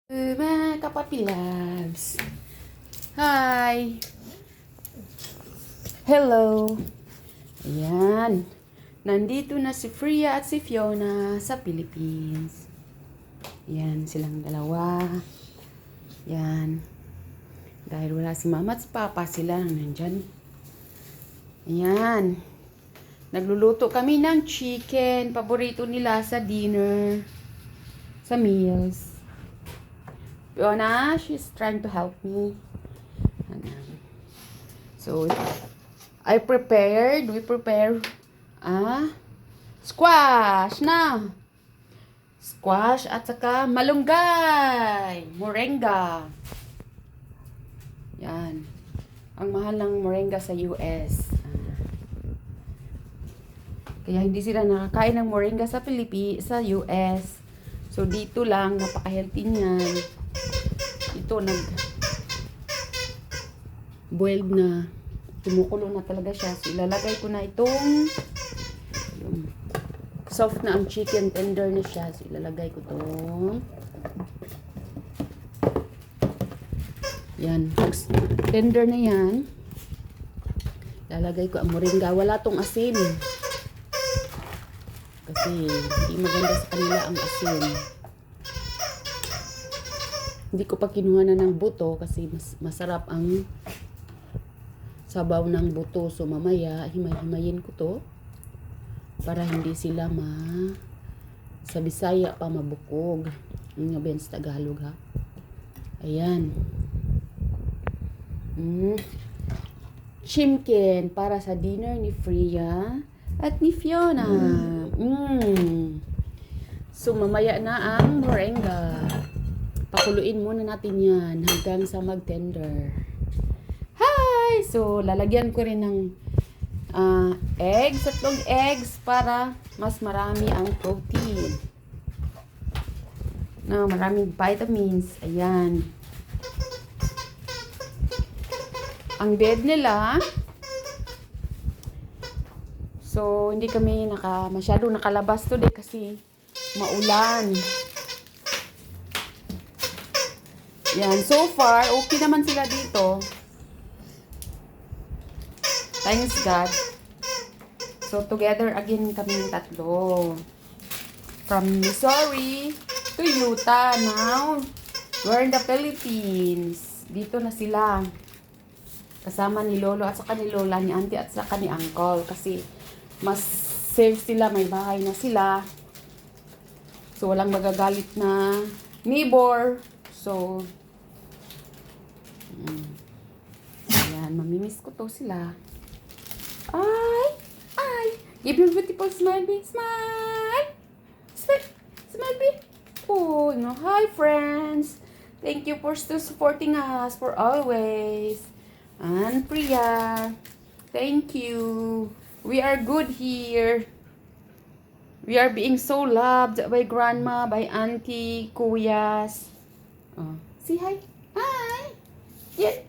Mga kapapi loves. Hi. Hello. Ayan. Nandito na si Freya at si Fiona sa Philippines. Ayan, silang dalawa. Ayan. Dahil wala si mama at si papa, sila lang nandyan. Ayan. Nagluluto kami ng chicken. Paborito nila sa dinner. Sa meals. Fiona, she's trying to help me. So, we prepared squash na. Squash at saka malunggay. Moringa. Yan. Ang mahal ng moringa sa US. Kaya hindi sila nakakain ng moringa sa sa US. So, dito lang, napaka-healthy niyan. Ito, boiled na. Tumukulo na talaga siya. So, ilalagay ko na itong soft na ang chicken, tender na siya. So, ilalagay ko itong yan. Tender na yan. Ilalagay ko ang moringa. Wala tong asin. Kasi, hindi maganda sa kanila ang asin. Hindi ko pa kinuha na ng buto kasi masarap ang sabaw ng buto. So, mamaya, himay-himayin ko to para hindi sila sa Bisaya pa mabukog. Yung nga sa Tagalog, ha? Ayan. Chimken para sa dinner ni Freya at ni Fiona. So, mamaya na ang moringa. Pakuluin muna natin yan hanggang sa mag-tender. Hi! So, lalagyan ko rin ng eggs, 3 eggs para mas marami ang protein. Maraming vitamins. Ayan. Ang bed nila, so, hindi kami masyado nakalabas today kasi maulan. Yan, so far, okay naman sila dito. Thanks God. So, together again kami tatlo. From Missouri to Utah. Now, we're in the Philippines. Dito na sila. Kasama ni Lolo at saka ni Lola, ni Auntie at saka ni Uncle. Kasi, mas safe sila. May bahay na sila. So, walang magagalit na neighbor. So, ayan, mamimiss ko to sila. Ay, give your beautiful smile, babe. Smile! Smile, babe. Oh, hi, friends. Thank you for still supporting us for always. And Priya, thank you. We are good here. We are being so loved by grandma, by auntie, kuyas. Oh, say hi. Hi. Yeah.